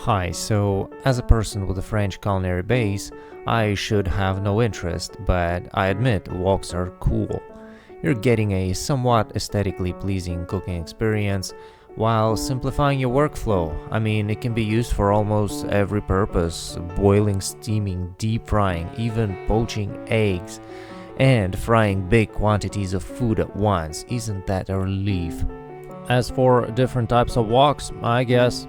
Hi, so as a person with a French culinary base, I should have no interest, but I admit woks are cool. You're getting a somewhat aesthetically pleasing cooking experience while simplifying your workflow. I mean, it can be used for almost every purpose: boiling, steaming, deep frying, even poaching eggs, and frying big quantities of food at once. Isn't that a relief? As for different types of woks, I guess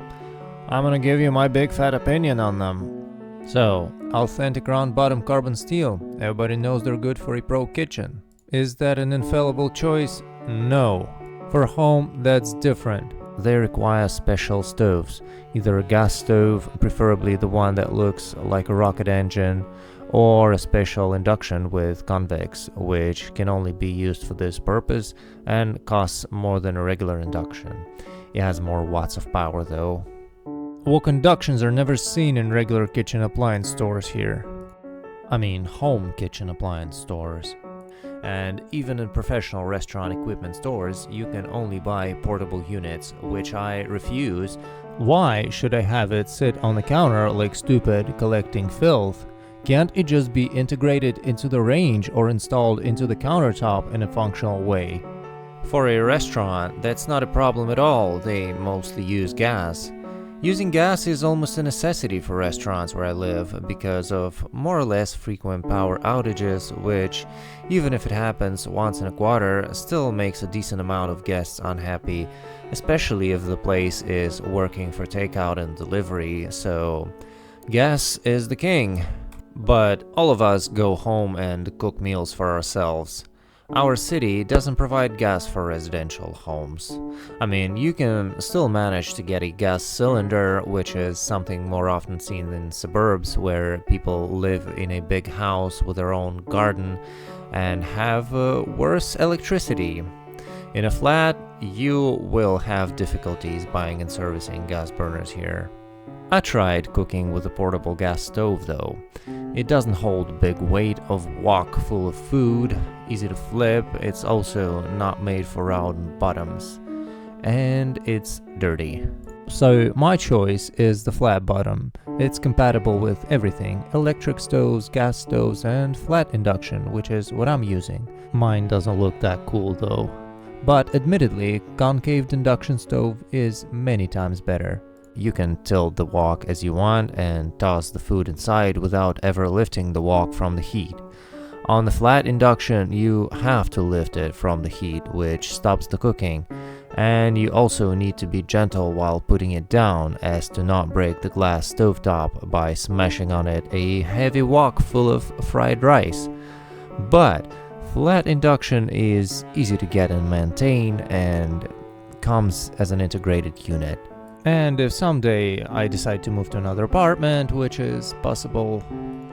I'm gonna give you my big fat opinion on them. So, authentic round bottom carbon steel. Everybody knows they're good for a pro kitchen. Is that an infallible choice? No. For home, that's different. They require special stoves, either a gas stove, preferably the one that looks like a rocket engine, or a special induction with convex, which can only be used for this purpose and costs more than a regular induction. It has more watts of power though. Wok inductions are never seen in regular kitchen appliance stores here. I mean, home kitchen appliance stores. And even in professional restaurant equipment stores, you can only buy portable units, which I refuse. Why should I have it sit on the counter like stupid, collecting filth? Can't it just be integrated into the range or installed into the countertop in a functional way? For a restaurant, that's not a problem at all. They mostly use gas. Using gas is almost a necessity for restaurants where I live because of more or less frequent power outages, which, even if it happens once in a quarter, still makes a decent amount of guests unhappy, especially if the place is working for takeout and delivery, so gas is the king. But all of us go home and cook meals for ourselves. Our city doesn't provide gas for residential homes. I mean, you can still manage to get a gas cylinder, which is something more often seen in suburbs where people live in a big house with their own garden and have worse electricity. In a flat, you will have difficulties buying and servicing gas burners here. I tried cooking with a portable gas stove though. It doesn't hold a big weight of wok full of food, easy to flip, it's also not made for round bottoms, and it's dirty. So my choice is the flat bottom. It's compatible with everything: electric stoves, gas stoves, and flat induction, which is what I'm using. Mine doesn't look that cool though. But admittedly, concaved induction stove is many times better. You can tilt the wok as you want and toss the food inside without ever lifting the wok from the heat. On the flat induction, you have to lift it from the heat, which stops the cooking, and you also need to be gentle while putting it down as to not break the glass stovetop by smashing on it a heavy wok full of fried rice. But flat induction is easy to get and maintain and comes as an integrated unit. And if someday I decide to move to another apartment, which is possible,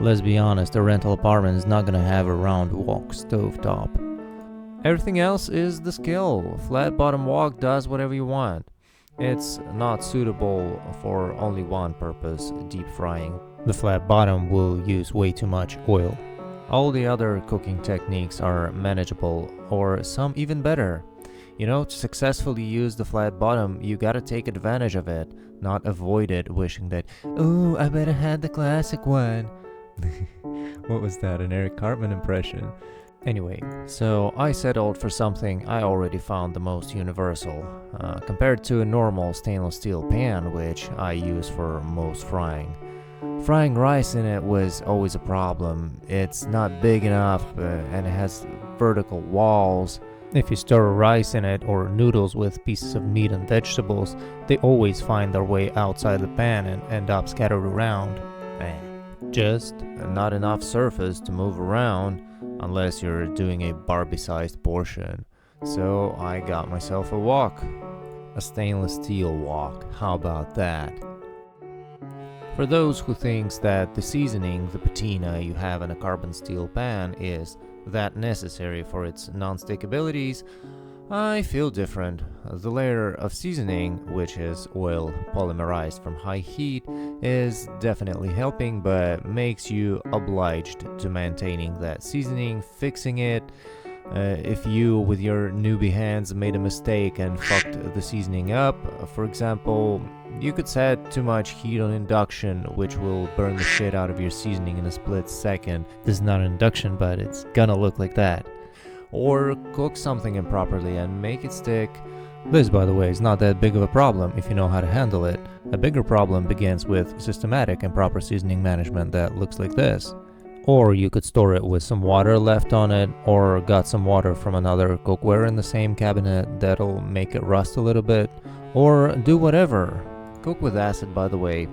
let's be honest, a rental apartment is not gonna have a round wok stovetop. Everything else is the skill. Flat bottom wok does whatever you want. It's not suitable for only one purpose: deep frying. The flat bottom will use way too much oil. All the other cooking techniques are manageable, or some even better. You know, to successfully use the flat bottom, you gotta take advantage of it, not avoid it, wishing that, oh, I better had the classic one. What was that, an Eric Cartman impression? Anyway, so I settled for something I already found the most universal, compared to a normal stainless steel pan, which I use for most frying. Frying rice in it was always a problem. It's not big enough, and it has vertical walls. If you stir rice in it or noodles with pieces of meat and vegetables, they always find their way outside the pan and end up scattered around. Just not enough surface to move around unless you're doing a Barbie-sized portion. So I got myself a wok. A stainless steel wok. How about that? For those who thinks that the seasoning, the patina you have in a carbon steel pan is that necessary for its non-stick abilities, I feel different. The layer of seasoning, which is oil polymerized from high heat, is definitely helping, but makes you obliged to maintaining that seasoning, fixing it, If you, with your newbie hands, made a mistake and fucked the seasoning up, for example, you could set too much heat on induction, which will burn the shit out of your seasoning in a split second. This is not an induction, but it's gonna look like that. Or cook something improperly and make it stick. This, by the way, is not that big of a problem if you know how to handle it. A bigger problem begins with systematic and proper seasoning management that looks like this. Or you could store it with some water left on it, or got some water from another cookware in the same cabinet that'll make it rust a little bit, or do whatever. Cook with acid, by the way.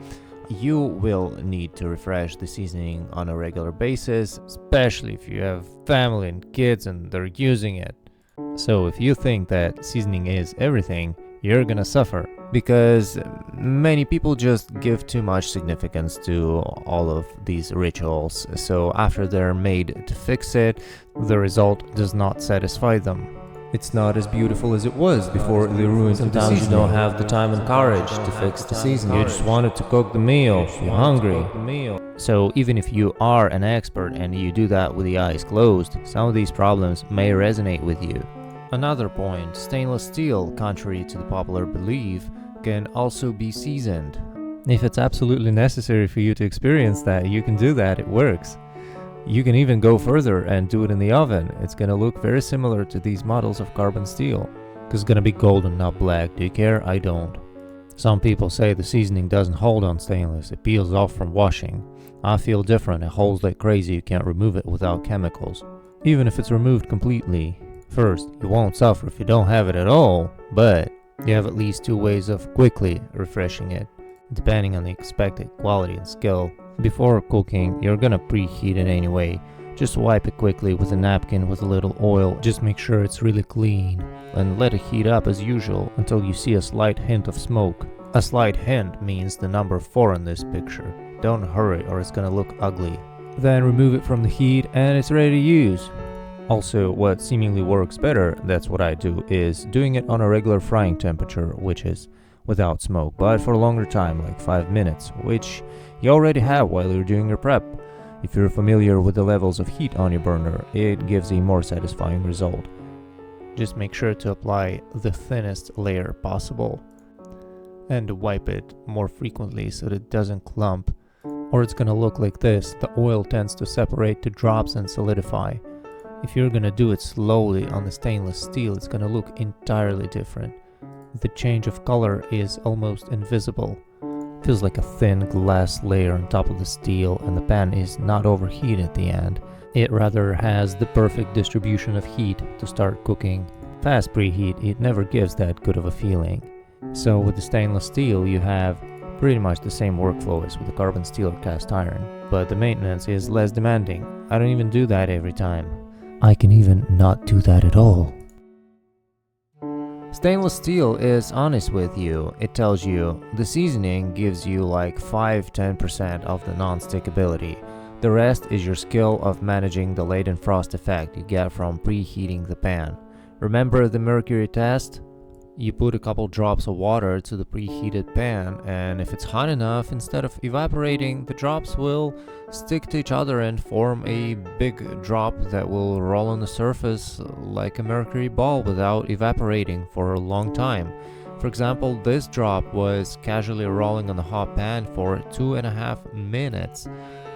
You will need to refresh the seasoning on a regular basis, especially if you have family and kids and they're using it. So if you think that seasoning is everything, you're gonna suffer, because many people just give too much significance to all of these rituals, so after they're made to fix it, the result does not satisfy them. It's not as beautiful as it was before the ruins of the seasoning. Sometimes you don't have the time and courage to fix the seasoning. You just wanted to cook the meal, you're hungry. So even if you are an expert and you do that with the eyes closed, some of these problems may resonate with you. Another point, stainless steel, contrary to the popular belief, can also be seasoned. If it's absolutely necessary for you to experience that, you can do that, it works. You can even go further and do it in the oven. It's gonna look very similar to these models of carbon steel, because it's gonna be golden, not black. Do you care? I don't. Some people say the seasoning doesn't hold on stainless, it peels off from washing. I feel different, it holds like crazy, you can't remove it without chemicals. Even if it's removed completely. First, you won't suffer if you don't have it at all, but you have at least 2 ways of quickly refreshing it, depending on the expected quality and skill. Before cooking, you're gonna preheat it anyway. Just wipe it quickly with a napkin with a little oil. Just make sure it's really clean. And let it heat up as usual until you see a slight hint of smoke. A slight hint means the number 4 in this picture. Don't hurry or it's gonna look ugly. Then remove it from the heat and it's ready to use. Also, what seemingly works better, that's what I do, is doing it on a regular frying temperature, which is without smoke, but for a longer time, like 5 minutes, which you already have while you're doing your prep. If you're familiar with the levels of heat on your burner, it gives a more satisfying result. Just make sure to apply the thinnest layer possible and wipe it more frequently so that it doesn't clump, or it's gonna look like this. The oil tends to separate to drops and solidify. If you're gonna do it slowly on the stainless steel, it's gonna look entirely different. The change of color is almost invisible. Feels like a thin glass layer on top of the steel, and the pan is not overheated at the end. It rather has the perfect distribution of heat to start cooking. Fast preheat, it never gives that good of a feeling. So with the stainless steel, you have pretty much the same workflow as with the carbon steel or cast iron, but the maintenance is less demanding. I don't even do that every time. I can even not do that at all. Stainless steel is honest with you. It tells you the seasoning gives you like 5-10% of the non-stick ability. The rest is your skill of managing the Leidenfrost effect you get from preheating the pan. Remember the mercury test? You put a couple drops of water to the preheated pan, and if it's hot enough, instead of evaporating, the drops will stick to each other and form a big drop that will roll on the surface like a mercury ball without evaporating for a long time. For example, this drop was casually rolling on the hot pan for 2.5 minutes.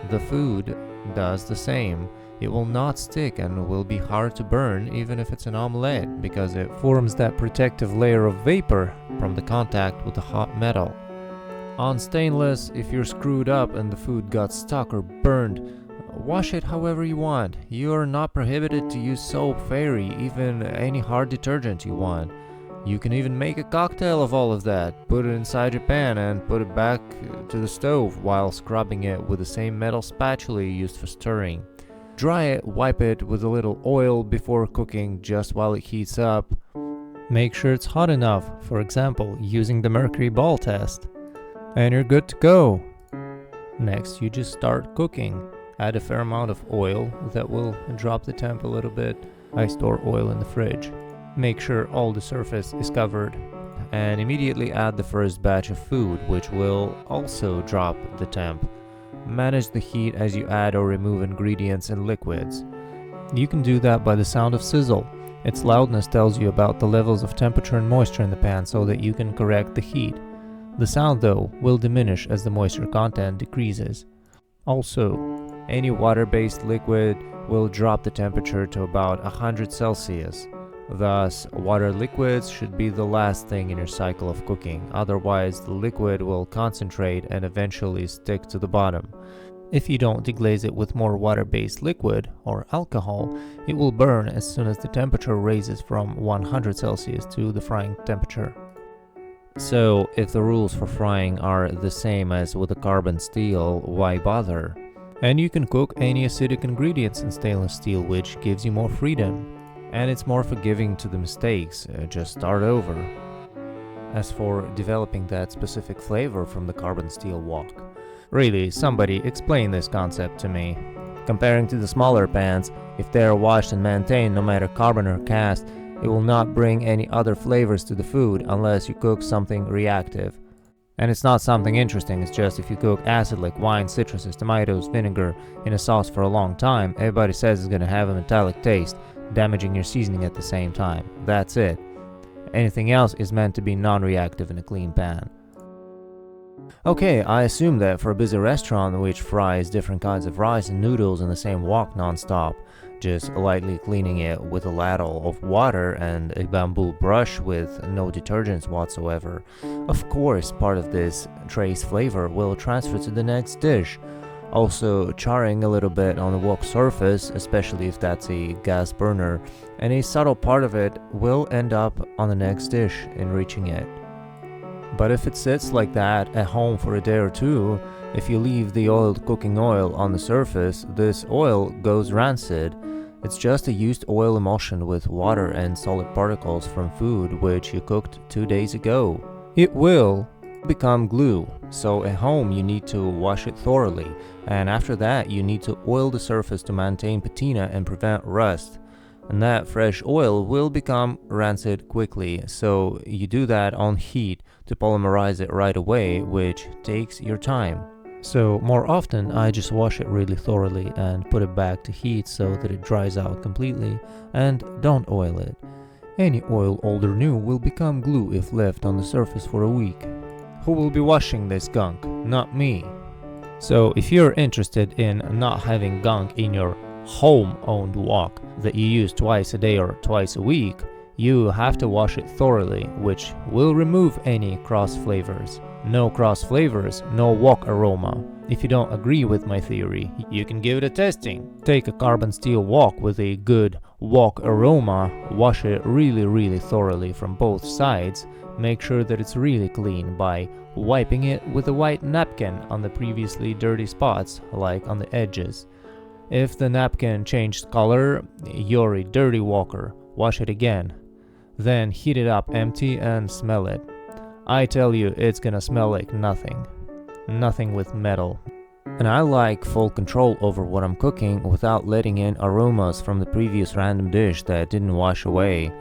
The food does the same. It will not stick and will be hard to burn even if it's an omelette, because it forms that protective layer of vapor from the contact with the hot metal. On stainless, if you're screwed up and the food got stuck or burned, wash it however you want. You are not prohibited to use soap, fairy, even any hard detergent you want. You can even make a cocktail of all of that. Put it inside your pan and put it back to the stove while scrubbing it with the same metal spatula you used for stirring. Dry it, wipe it with a little oil before cooking just while it heats up. Make sure it's hot enough, for example, using the mercury ball test. And you're good to go. Next, you just start cooking. Add a fair amount of oil that will drop the temp a little bit. I store oil in the fridge. Make sure all the surface is covered. And immediately add the first batch of food, which will also drop the temp. Manage the heat as you add or remove ingredients and liquids. You can do that by the sound of sizzle. Its loudness tells you about the levels of temperature and moisture in the pan so that you can correct the heat. The sound, though, will diminish as the moisture content decreases. Also, any water-based liquid will drop the temperature to about 100 Celsius. Thus, water liquids should be the last thing in your cycle of cooking, otherwise the liquid will concentrate and eventually stick to the bottom. If you don't deglaze it with more water-based liquid or alcohol, it will burn as soon as the temperature raises from 100 Celsius to the frying temperature. So, if the rules for frying are the same as with the carbon steel, why bother? And you can cook any acidic ingredients in stainless steel, which gives you more freedom. And it's more forgiving to the mistakes, just start over. As for developing that specific flavor from the carbon steel wok, really, somebody explain this concept to me. Comparing to the smaller pans, if they are washed and maintained no matter carbon or cast, it will not bring any other flavors to the food unless you cook something reactive. And it's not something interesting, it's just if you cook acid like wine, citruses, tomatoes, vinegar in a sauce for a long time, everybody says it's going to have a metallic taste, damaging your seasoning at the same time. That's it. Anything else is meant to be non-reactive in a clean pan. Okay, I assume that for a busy restaurant which fries different kinds of rice and noodles in the same wok non-stop, just lightly cleaning it with a ladle of water and a bamboo brush with no detergents whatsoever, of course part of this trace flavor will transfer to the next dish. Also, charring a little bit on the wok surface, especially if that's a gas burner, and a subtle part of it will end up on the next dish, enriching it. But if it sits like that at home for a day or two, if you leave the oiled cooking oil on the surface, this oil goes rancid. It's just a used oil emulsion with water and solid particles from food which you cooked 2 days ago. It will become glue, so at home you need to wash it thoroughly, and after that you need to oil the surface to maintain patina and prevent rust. And that fresh oil will become rancid quickly, so you do that on heat to polymerize it right away, which takes your time. So more often I just wash it really thoroughly and put it back to heat so that it dries out completely, and don't oil it. Any oil, old or new, will become glue if left on the surface for a week. Who will be washing this gunk? Not me. So if you're interested in not having gunk in your home-owned wok that you use twice a day or twice a week, you have to wash it thoroughly, which will remove any cross-flavours. No cross-flavours, no wok aroma. If you don't agree with my theory, you can give it a testing. Take a carbon steel wok with a good wok aroma, wash it really thoroughly from both sides, make sure that it's really clean by wiping it with a white napkin on the previously dirty spots, like on the edges. If the napkin changed color, you're a dirty woker. Wash it again. Then heat it up empty and smell it. I tell you, it's gonna smell like nothing. Nothing with metal. And I like full control over what I'm cooking without letting in aromas from the previous random dish that didn't wash away.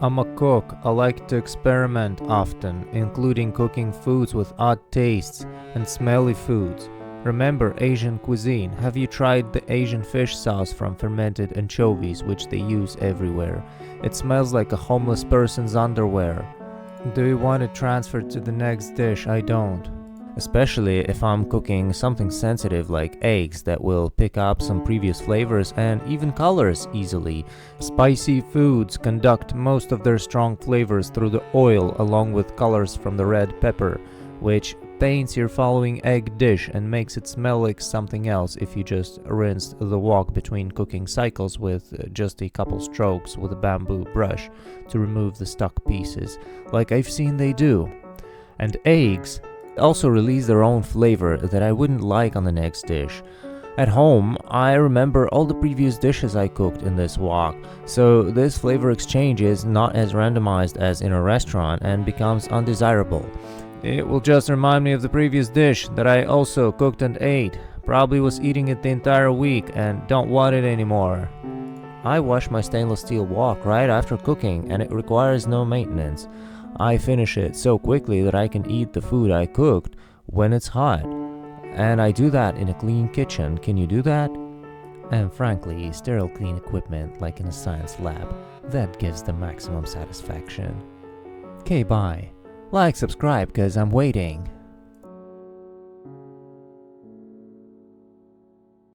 I'm a cook. I like to experiment often, including cooking foods with odd tastes and smelly foods. Remember Asian cuisine. Have you tried the Asian fish sauce from fermented anchovies, which they use everywhere? It smells like a homeless person's underwear. Do you want it transferred to the next dish? I don't. Especially if I'm cooking something sensitive like eggs that will pick up some previous flavors and even colors easily. Spicy foods conduct most of their strong flavors through the oil along with colors from the red pepper, which paints your following egg dish and makes it smell like something else if you just rinsed the wok between cooking cycles with just a couple strokes with a bamboo brush to remove the stuck pieces, like I've seen they do. And eggs also release their own flavor that I wouldn't like on the next dish. At home, I remember all the previous dishes I cooked in this wok, so this flavor exchange is not as randomized as in a restaurant and becomes undesirable. It will just remind me of the previous dish that I also cooked and ate. Probably was eating it the entire week and don't want it anymore. I wash my stainless steel wok right after cooking and it requires no maintenance. I finish it so quickly that I can eat the food I cooked when it's hot. And I do that in a clean kitchen. Can you do that? and frankly, sterile clean equipment like in a science lab that gives the maximum satisfaction. Okay, bye. Like, subscribe, cause I'm waiting.